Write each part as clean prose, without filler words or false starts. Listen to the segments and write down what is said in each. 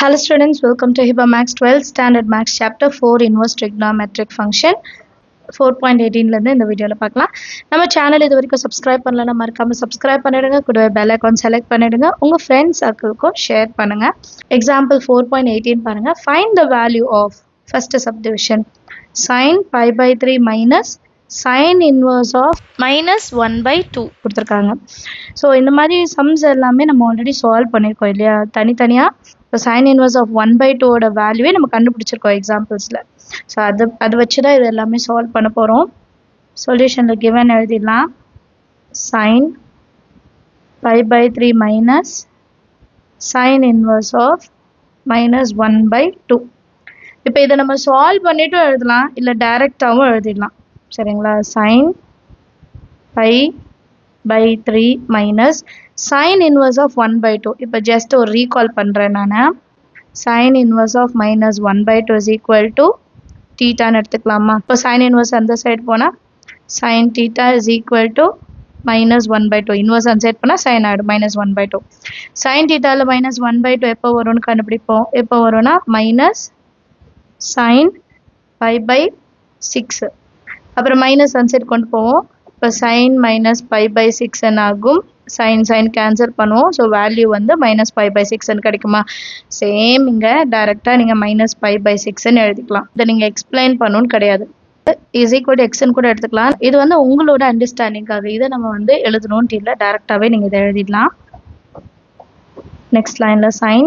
Hello students, welcome to HIBA Max 12th Standard Max Chapter 4 Inverse Trigonometric Function 4.18 ல இருந்து இந்த வீடியோல பார்க்கலாம். நம்ம சேனல் இது வரைக்கும் சப்ஸ்கிரைப் பண்ணலனா மறக்காம சப்ஸ்கிரைப் பண்ணிடுங்க. கூடவே பெல் ஐகான் செலக்ட் பண்ணிடுங்க. உங்க ஃப்ரெண்ட்ஸ் சர்க்கிளுக்கும் ஷேர் பண்ணுங்க. எக்ஸாம்பிள் 4.18 பாருங்க. Find the value of first subdivision sin pi by 3 minus sin inverse of minus 1 by 2 கொடுத்திருக்காங்க. ஸோ இந்த மாதிரி சம்ஸ் எல்லாமே நம்ம ஆல்ரெடி சால்வ் பண்ணியிருக்கோம் இல்லையா, தனித்தனியா. இப்போ சைன் இன்வர்ஸ் ஆஃப் 1 by 2ஓட வேல்யூவே நம்ம கண்டுபிடிச்சிருக்கோம் எக்ஸாம்பிள்ஸில். ஸோ அது வச்சு தான் இது எல்லாமே சால்வ் பண்ண போகிறோம். சொல்யூஷனில் கிவன் எழுதிடலாம். Sine pi by 3 minus sine inverse of minus 1 by 2. இப்போ இதை நம்ம சால்வ் பண்ணிட்டும் எழுதலாம், இல்லை டைரெக்டாகவும் எழுதிடலாம். சரிங்களா? Sine pi by 3 minus sin inverse of 1 by 2. இப்போ just ஒரு recall பண்ணுறேன் நான். sin inverse of minus 1 by 2 is equal to thetaன்னு எடுத்துக்கலாமா? இப்போ sin inverse அந்த சைடு போனால் sin theta is equal to minus 1 by 2. inverse அந்த சைடு போனால் sin ஆகிடும் minus 1 by 2. sin thetaவில் minus 1 by 2 எப்போ வரும்னு கண்டுபிடிப்போம். எப்போ வரும்னா minus sin pi by 6. அப்புறம் மைனஸ் அந்த சைடு கொண்டு போவோம். இப்போ sin minus pi by 6 ஆகும். sin கேன்சல் பண்ணுவோம். ஸோ வேல்யூ வந்து minus pi by 6 கிடைக்குமா? சேம் இங்கே டைரெக்டாக நீங்கள் minus pi by 6 எழுதிக்கலாம். இதை நீங்கள் எக்ஸ்பிளைன் பண்ணணும்னு கிடையாது. இஸ் ஈக்குவல் டு எக்ஸ்ன்னு கூட எடுத்துக்கலாம். இது வந்து உங்களோட அண்டர்ஸ்டாண்டிங்காக, இதை நம்ம வந்து எழுதணும்னு இல்லை, டைரெக்டாகவே நீங்கள் இதை எழுதிடலாம். நெக்ஸ்ட் லைனில் sin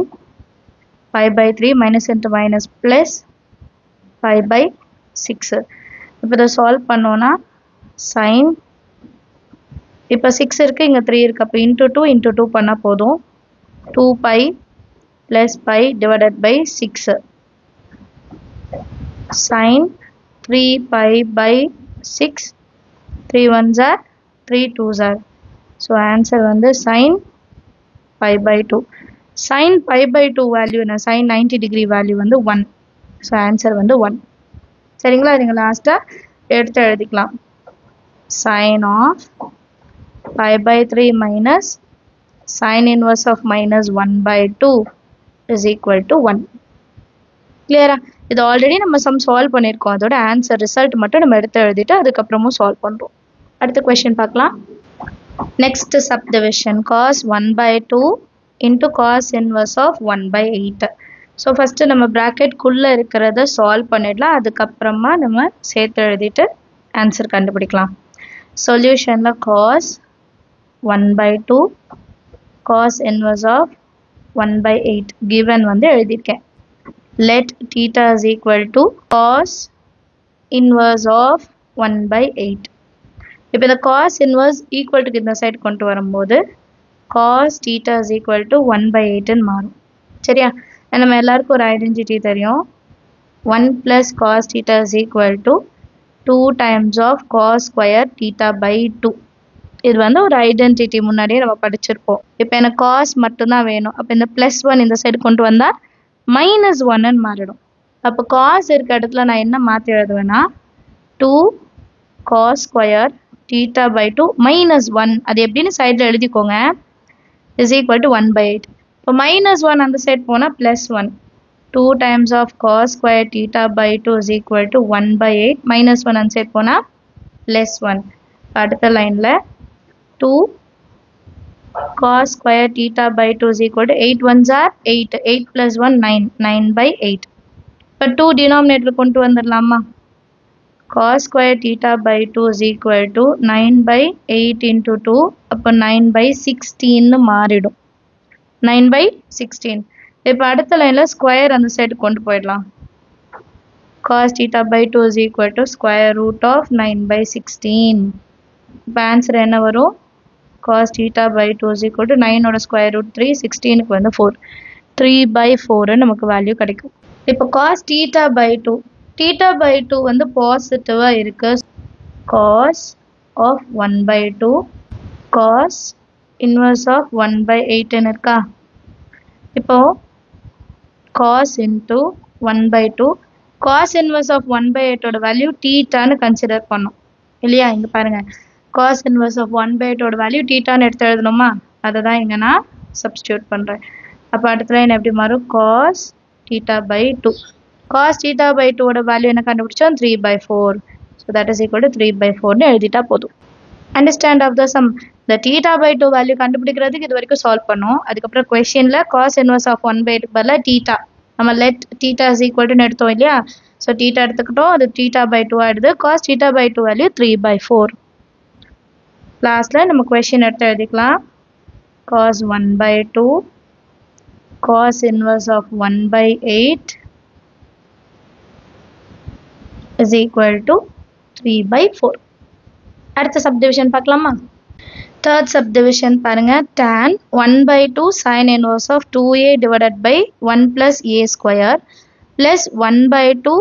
pi by 3 minus into minus plus pi by 6. இப்போ இதை சால்வ் பண்ணோன்னா sin, இப்போ 6 இருக்குது, இங்கே 3 இருக்குது. அப்போ இன்ட்டு 2 பண்ணால் போதும். 2 pi plus pi divided by 6. sin 3 pi by 6. 3 1s are 3 2s are. So answer வந்து sin pi by 2. sin pi by 2 value என்ன? sin 90 டிகிரி வேல்யூ வந்து 1. ஸோ ஆன்சர் வந்து 1. சரிங்களா? நீங்கள் லாஸ்ட்டாக எடுத்து எழுதிக்கலாம். sin of pi by 3 minus sin inverse of minus 1 by 2 is equal to 1. கிளியரா? இது ஆல்ரெடி நம்ம சம் சால்வ் பண்ணியிருக்கோம். அதோட ஆன்சர் ரிசல்ட் மட்டும் நம்ம எடுத்து எழுதிட்டு அதுக்கப்புறமும் சால்வ் பண்ணுறோம். அடுத்த கொஸ்டின் பார்க்கலாம். Next subdivision cos 1 by 2 into cos inverse of 1 by 8. So first நம்ம ப்ராக்கெட்குள்ளே இருக்கிறத சால்வ் பண்ணிடலாம். அதுக்கப்புறமா நம்ம சேர்த்து எழுதிட்டு ஆன்சர் கண்டுபிடிக்கலாம். சொல்யூஷனில் cos 1 by 2 cos inverse of 1 by 8 given வந்து எழுதியிருக்கேன். let theta is equal to cos inverse of 1 by 8. இப்போ இந்த cos inverse equal to இந்த சைடு கொண்டு வரும்போது cos theta is equal to 1 by 8ன்னு மாறும். சரியா? நம்ம எல்லாருக்கும் ஒரு ஐடென்டிட்டி தெரியும். 1 plus cos theta is equal to 2 times of cos square theta by 2. இது வந்து ஒரு ஐடென்டிட்டி முன்னாடியே நம்ம படிச்சிருப்போம். இப்போ எனக்கு cos மட்டும்தான் வேணும். அப்போ இந்த ப்ளஸ் 1 இந்த சைடு கொண்டு வந்தால் மைனஸ் 1ன்னு மாறிடும். அப்போ cos இருக்க இடத்துல நான் என்ன மாற்றி எழுதுவேன்னா 2 cos square theta by 2 minus 1. அது எப்படின்னு சைடில் எழுதிக்கோங்க. is equal to 1 by 8. இப்போ minus 1 அந்த சைடு போனால் plus 1. 2 times of cos square theta by 2 is equal to 1 by 8. minus 1 அந்த சைடு போனால் ப்ளஸ் 1. அடுத்த லைனில் 2 cos square theta by 2 is equal to 8 1s are 8. 8 plus 1 9. 9 by 8. இப்போ 2 denominator கொண்டு வந்துடலாமா? cos square theta by 2 is equal to 9 by 8 into 2. அப்போ 9 by 16 மாறிடும். 9 by 16. இப்போ அடுத்த லைனில் ஸ்கொயர் அந்த சைடு கொண்டு போயிடலாம். cos theta by 2 is equal to square root of 9 by 16. இப்போ ஆன்சர் என்ன வரும்? cos theta by 2 is equal to 9 ஓட ஸ்கொயர் ரூட் 3, 16க்கு வந்து 4. 3 by 4 நமக்கு வேல்யூ கிடைக்கும். இப்போ cos theta by 2. theta by 2 வந்து பாசிட்டிவாக இருக்கு. cos of 1 by 2 cos inverse of 1 by 8ன்னு இருக்கா? இப்போ cos into 1 by 2 cos inverse of 1 by 8ஓட வேல்யூ தீட்டான்னு கன்சிடர் பண்ணோம் இல்லையா? இங்கே பாருங்கள், cos inverse of 1 by 8ஓட வேல்யூ தீட்டான்னு எடுத்து எழுதணுமா? அதை தான் இங்கே நான் சப்ஸ்டியூட் பண்ணுறேன். அப்போ அடுத்த லைன் எப்படி மாறும்? cos theta by 2. cos theta by 2 ஓட வேல்யூ என்ன கண்டுபிடிச்சோம்? 3/4. So that is equal to 3/4 எழுதிட்டா போதும். Understand of the sum. The theta by 2 value கண்டுபிடிக்கிறதுக்கு இது வரைக்கும் சால்வ் பண்ணோம். அதுக்கப்புறம் கொஸ்டின்ல cos inverse of 1/2 பதிலாக theta நம்ம let theta is equal to எடுத்தோம் இல்லையா? ஸோ theta எடுத்துக்கிட்டோம், அது theta by 2 ஆயிடுது. cos theta by 2 value 3/4. லாஸ்ட்ல நம்ம கொஸ்டின் எடுத்து எழுதிக்கலாம். cos 1/2 cos inverse of 1/8 is equal to 3/4. அடுத்த சப்டிவிஷன் பார்க்கலாமா? தேர்ட் சப்டிவிஷன் பாருங்க. tan 1/2 sin inverse of 2a divided by 1 plus a square plus 1/2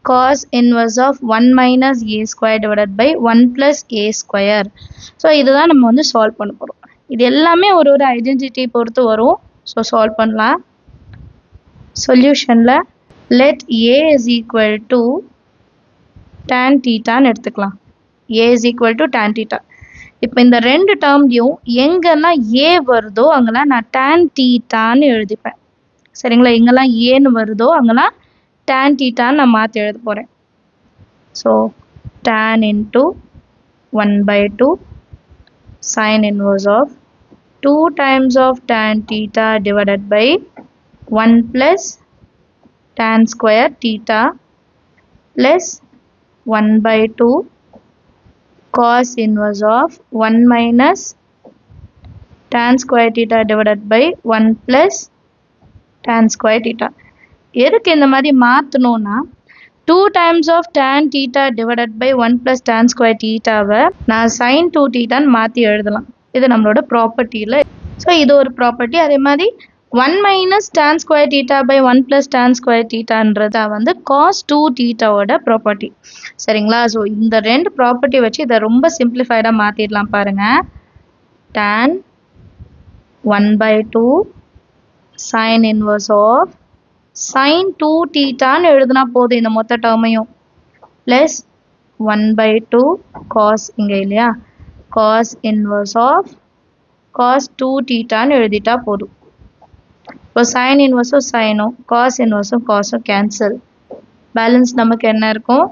cos inverse of 1 minus a square divided by 1 plus a square. So இதுதான் நம்ம வந்து solve பண்ண போகிறோம். இது எல்லாமே ஒரு ஒரு ஐடென்டிட்டி பொறுத்து வரும். ஸோ சால்வ் பண்ணலாம். சொல்யூஷனில் let a is equal to tan thetaன்னு எடுத்துக்கலாம். a is equal to tan theta. இப்போ இந்த ரெண்டு டேர்ம்லையும் எங்கெல்லாம் a வருதோ அங்கெல்லாம் நான் tan thetaன்னு எழுதிப்பேன். சரிங்களா? எங்கெல்லாம் ஏன்னு வருதோ அங்கெல்லாம் tan thetaன்னு நான் மாற்றி எழுத போகிறேன். So tan into 1/2 sin inverse of 2 times of tan theta divided by 1 plus tan square theta plus 1/2 cos inverse of 1 minus tan square theta divided by 1 plus tan square theta. எதுக்கு இந்த மாதிரி மாற்றணும்னா 2 times of tan theta divided by 1 plus tan square thetaவை நான் sin 2 thetaன்னு மாற்றி எழுதலாம். இது நம்மளோட ப்ராப்பர்ட்டியில். So இது ஒரு ப்ராப்பர்ட்டி. அதே மாதிரி 1 minus tan square theta by 1 plus tan square thetaன்றதா வந்து cos 2 thetaவோட ப்ராப்பர்ட்டி. சரிங்களா? ஸோ இந்த ரெண்டு ப்ராப்பர்ட்டி வச்சு இதை ரொம்ப சிம்பிளிஃபைடாக மாற்றிடலாம் பாருங்க. tan 1/2 sin inverse of sin 2 thetaன்னு எழுதுனா போதும் இந்த மொத்த டேர்மையும் plus 1/2 cos இங்கே இல்லையா cos inverse of cos 2 thetaன்னு எழுதிட்டா போதும். இப்போ sin inverse சைனும் cos inverse cosம் கேன்சல். பேலன்ஸ் நமக்கு என்ன இருக்கும்?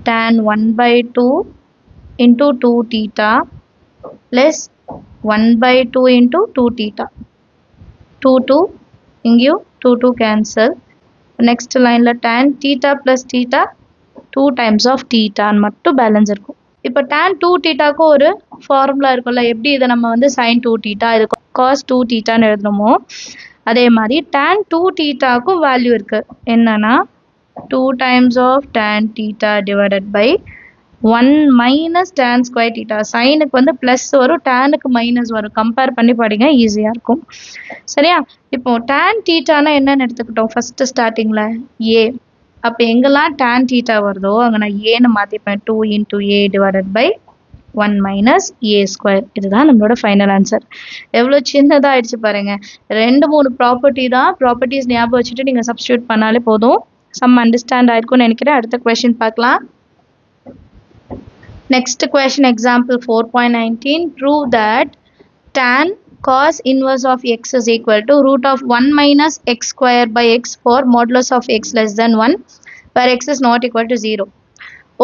tan 1/2 into 2 theta plus 1/2 into 2 theta. 2 இங்கேயும் 2 cancel. next lineல tan theta plus theta 2 times of theta மட்டும் பேலன்ஸ் இருக்கும். இப்போ tan 2 thetaக்கு ஒரு ஃபார்முலா இருக்கும்ல, எப்படி இதை நம்ம வந்து sin 2 theta இது cos 2 thetaன்னு எழுதணுமோ அதே மாதிரி tan 2 thetaக்கும் வேல்யூ இருக்கு. என்னன்னா 2 times of tan theta divided by 1 minus tan square theta. சைனுக்கு வந்து ப்ளஸ் வரும், டேனுக்கு மைனஸ் வரும். கம்பேர் பண்ணி படிங்க, ஈஸியாக இருக்கும். சரியா? இப்போ tan thetaனா என்னன்னு எடுத்துக்கிட்டோம் ஃபர்ஸ்ட் ஸ்டார்டிங்கில் ஏ. அப்போ எங்கெல்லாம் tan theta வருதோ அங்கே நான் ஏன்னு மாற்றிப்பேன். 2 into a divided by 1 minus a square. இதுதான் நம்மளோட ஃபைனல் ஆன்சர். எவ்வளோ சின்னதாக ஆயிடுச்சு பாருங்க. 2-3 ப்ராப்பர்ட்டி தான். ப்ராப்பர்ட்டிஸ் ஞாபகம் வச்சுட்டு நீங்கள் சப்ஸ்டியூட் பண்ணாலே போதும். சம் அண்டர்ஸ்டாண்ட் ஆயிருக்கும்னு நினைக்கிறேன். அடுத்த கொஸ்டின் பார்க்கலாம். Next question, example 4.19. Prove that tan cos inverse of x is equal to root of 1 minus x square by x for modulus of x less than 1 where x is not equal to 0.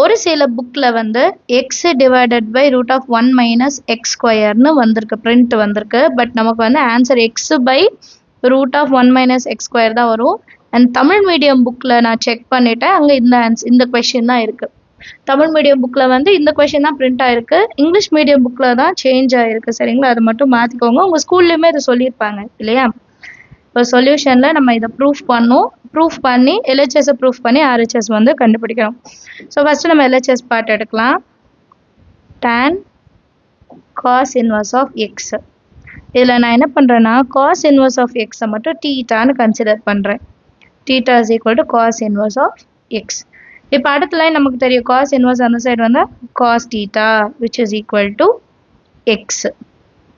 ஒரு சில புக்கில் வந்து x divided by root of 1 minus x squareன்னு வந்திருக்கு, print வந்திருக்கு. But நமக்கு வந்து answer x by root of 1 minus x square தான் வரும். அண்ட் தமிழ் மீடியம் புக்கில் நான் செக் பண்ணிட்டேன், அங்கே இந்த கொஸ்டின் தான் இருக்குது. தமிழ் மீடியம் புக்கில் வந்து இந்த கொஸ்டின் தான் பிரிண்ட் ஆயிருக்கு. இங்கிலீஷ் மீடியம் புக்கில் தான் சேஞ்ச் ஆயிருக்கு. சரிங்களா? அதை மட்டும் மாற்றிக்கோங்க. உங்கள் ஸ்கூல்லையுமே இதை சொல்லியிருப்பாங்க இல்லையா? இப்போ சொல்யூஷனில் நம்ம இதை ப்ரூஃப் பண்ணி எல்ஹெச்எஸை ப்ரூஃப் பண்ணி ஆர்ஹெச்எஸ் வந்து கண்டுபிடிக்கிறோம். ஸோ ஃபஸ்ட்டு நம்ம எல்ஹெச்எஸ் பார்ட் எடுக்கலாம். tan cos inverse of x. இதில் நான் என்ன பண்ணுறேன்னா cos inverse of x மட்டும் தீட்டான்னு கன்சிடர் பண்ணுறேன். Theta is equal to cos inverse of x. இப்போ அடுத்த லைன் நமக்கு தெரியும் cos inverse அந்த சைடு வந்து cos theta which is equal to x.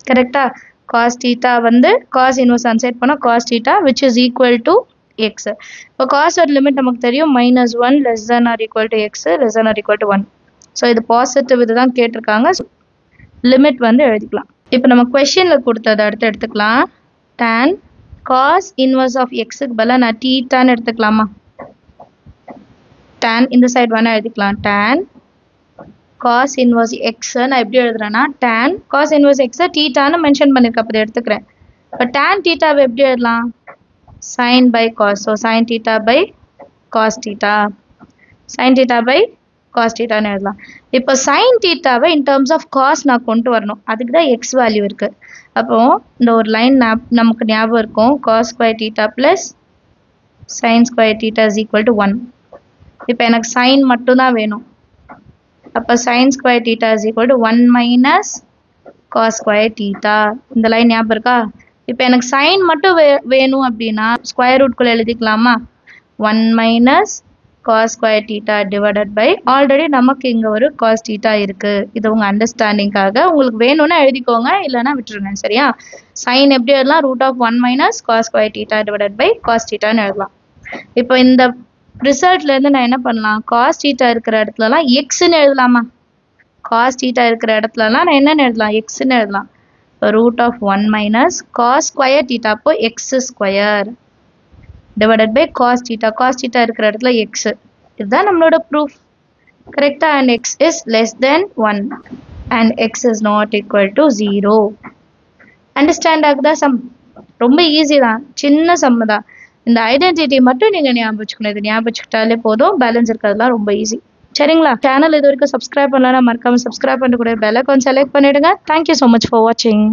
கரெக்டா? cos theta வந்து cos inverse அந்த சைடு போனால் cos theta which is equal to x. இப்போ cos ஒரு லிமிட் நமக்கு தெரியும் -1 less than or equal to x less than or equal to 1. So இது positive இதுதான் கேட்டிருக்காங்க. லிமிட் வந்து எழுதிக்கலாம். இப்போ நம்ம கொஸ்டினில் கொடுத்ததை அடுத்து எடுத்துக்கலாம். tan cos inverse of x க்கு பதிலா நான் தீட்டான்னு எடுத்துக்கலாமா? tan இந்த சைடு வேணா எழுதிக்கலாம். tan cos inverse x நான் எப்படி எழுதுறேன்னா tan cos inverse x தீட்டான்னு மென்ஷன் பண்ணிருக்க, அப்ப எடுத்துக்கிறேன். இப்போ tan தீட்டாவை எப்படி எழுதலாம்? sin by cos. So sin theta by cos theta. sin theta by cos theta ன்னு எழுதலாம். இப்போ sin thetaவை in terms of cos நான் கொண்டு வரணும். அதுக்கு தான் x வேல்யூ இருக்கு. அப்போ இந்த ஒரு லைன் நமக்கு ஞாபகம் இருக்கும். cos square theta plus sin square theta is equal to 1. இப்போ எனக்கு sin மட்டும் தான் வேணும். அப்போ sin square theta is equal to 1 minus cos square theta. இந்த லைன் ஞாபகம் இருக்கா? இப்போ எனக்கு sin மட்டும் வேணும் அப்படின்னா ஸ்கொயர் ரூட்குள்ள எழுதிக்கலாமா? 1 minus cos square theta divided by already நமக்கு இங்க ஒரு cos theta இருக்கு. இது உங்க அண்டர்ஸ்டாண்டிங்காக, உங்களுக்கு வேணும்னா எழுதிக்கோங்க, இல்லைன்னா விட்டுருங்க. சரியா? sin எப்படி எழுதலாம்? root of 1 minus cos square theta divided by cos theta ன்னு எழுதலாம். இப்போ இந்த ரிசல்ட்ல இருந்து நான் என்ன பண்ணலாம்? cos theta இருக்கிற இடத்துலலாம் x ன்னு எழுதலாமா? cos theta இருக்கிற இடத்துலலாம் நான் என்னன்னு எழுதலாம்? x ன்னு எழுதலாம். root of 1 minus cos square theta அப்போ x square divided by cos theta. cos theta இருக்கிற இடத்துல x. இதுதான் நம்மளோட proof. கரெக்டா? and x is less than 1 and x is not equal to 0. Understand ஆகுதா? சம் ரொம்ப ஈஸி தான், சின்ன சம் தான். இந்த ஐடென்டிட்டி மட்டும் நீங்க ஞாபகம் வச்சுக்கணும். இது ஞாபகம் வச்சுக்கிட்டாலே போதும், பேலன்ஸ் இருக்கிறதுலாம் ரொம்ப ஈஸி. சரிங்களா? சேனல் இது வரைக்கும் சப்ஸ்கிரைப் பண்ணலாம், மறக்காம சப்ஸ்கிரைப் பண்ணிட்டு கூட பெல் ஐகான் செலக்ட் பண்ணிடுங்க. தேங்க்யூ ஸோ மச் ஃபார் வாட்சிங்.